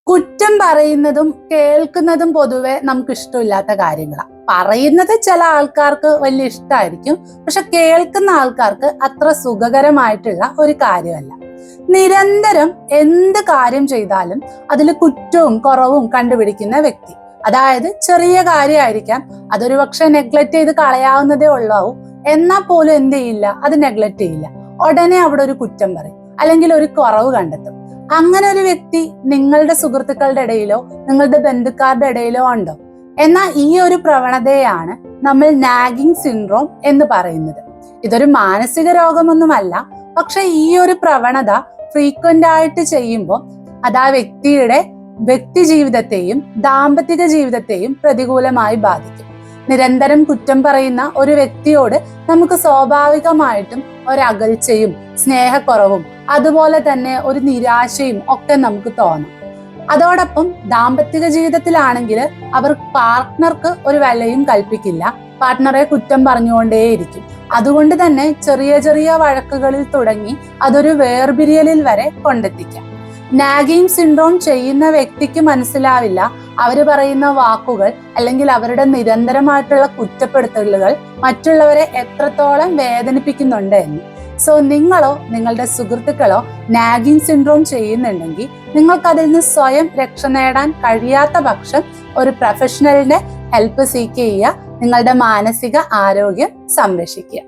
കുറ്റം പറയുന്നതും കേൾക്കുന്നതും പൊതുവെ നമുക്ക് ഇഷ്ടമില്ലാത്ത കാര്യങ്ങളാണ്. പറയുന്നത് ചില ആൾക്കാർക്ക് വലിയ ഇഷ്ടമായിരിക്കും, പക്ഷെ കേൾക്കുന്ന ആൾക്കാർക്ക് അത്ര സുഖകരമായിട്ടുള്ള ഒരു കാര്യമല്ല. നിരന്തരം എന്ത് കാര്യം ചെയ്താലും അതിൽ കുറ്റവും കുറവും കണ്ടുപിടിക്കുന്ന വ്യക്തി, അതായത് ചെറിയ കാര്യമായിരിക്കാം, അതൊരു പക്ഷെ നെഗ്ലക്ട് ചെയ്ത് കളയാവുന്നതേ ഉള്ളാവും, എന്നാൽ പോലും എന്ത് ചെയ്യില്ല, അത് നെഗ്ലക്ട് ചെയ്യില്ല, ഉടനെ അവിടെ ഒരു കുറ്റം പറയും അല്ലെങ്കിൽ ഒരു കുറവ് കണ്ടെത്തും. അങ്ങനെ ഒരു വ്യക്തി നിങ്ങളുടെ സുഹൃത്തുക്കളുടെ ഇടയിലോ നിങ്ങളുടെ ബന്ധുക്കാരുടെ ഇടയിലോ ഉണ്ടോ? എന്നാൽ ഈ ഒരു പ്രവണതയാണ് നമ്മൾ നാഗിങ് സിൻഡ്രോം എന്ന് പറയുന്നത്. ഇതൊരു മാനസിക രോഗമൊന്നുമല്ല, പക്ഷെ ഈ ഒരു പ്രവണത ഫ്രീക്വന്റ് ആയിട്ട് ചെയ്യുമ്പോൾ അത് ആ വ്യക്തിയുടെ വ്യക്തി ജീവിതത്തെയും ദാമ്പത്തിക ജീവിതത്തെയും പ്രതികൂലമായി ബാധിക്കും. നിരന്തരം കുറ്റം പറയുന്ന ഒരു വ്യക്തിയോട് നമുക്ക് സ്വാഭാവികമായിട്ടും ഒരകൽച്ചയും സ്നേഹക്കുറവും അതുപോലെ തന്നെ ഒരു നിരാശയും ഒക്കെ നമുക്ക് തോന്നും. അതോടൊപ്പം ദാമ്പത്തിക ജീവിതത്തിലാണെങ്കിൽ അവർ പാർട്ട്ണർക്ക് ഒരു വിലയും കൽപ്പിക്കില്ല, പാർട്ട്ണറെ കുറ്റം പറഞ്ഞുകൊണ്ടേയിരിക്കും. അതുകൊണ്ട് തന്നെ ചെറിയ ചെറിയ വഴക്കുകളിൽ തുടങ്ങി അതൊരു വേർപിരിയലിൽ വരെ കൊണ്ടെത്തിക്കാം. നാഗിങ് സിൻഡ്രോം ചെയ്യുന്ന വ്യക്തിക്ക് മനസ്സിലാവില്ല അവർ പറയുന്ന വാക്കുകൾ അല്ലെങ്കിൽ അവരുടെ നിരന്തരമായിട്ടുള്ള കുറ്റപ്പെടുത്തലുകൾ മറ്റുള്ളവരെ എത്രത്തോളം വേദനിപ്പിക്കുന്നുണ്ട് എന്ന്. സോ നിങ്ങളോ നിങ്ങളുടെ സുഹൃത്തുക്കളോ നാഗിങ് സിൻഡ്രോം ചെയ്യുന്നുണ്ടെങ്കിൽ നിങ്ങൾക്ക് അതിൽ നിന്ന് സ്വയം രക്ഷ നേടാൻ കഴിയാത്ത പക്ഷം ഒരു പ്രൊഫഷണലിന്റെ ഹെൽപ്പ് സീക്ക് ചെയ്യുക, നിങ്ങളുടെ മാനസിക ആരോഗ്യം സംരക്ഷിക്കുക.